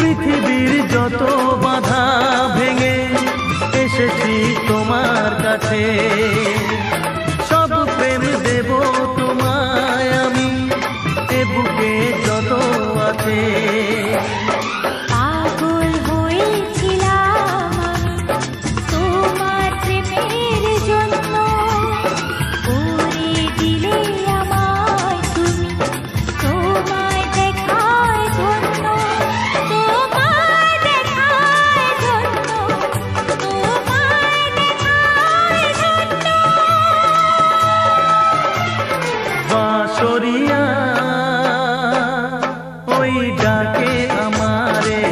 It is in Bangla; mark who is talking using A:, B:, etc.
A: পৃথিবীর যত বাধা ভেঙে এসেছি তোমার কাছে, সব প্রেম দেব তোমায় আমি, এ বুকে যত আছে।
B: পাগল হয়েছিলাম তোমার প্রেমের জন্য, করে দিলে আমায় তুমি তোমায় দেখার জন্য, তোমায় দেখার জন্য, তোমায় দেখার জন্য।
A: বাঁশরিয়া ওই ডাকে আমারে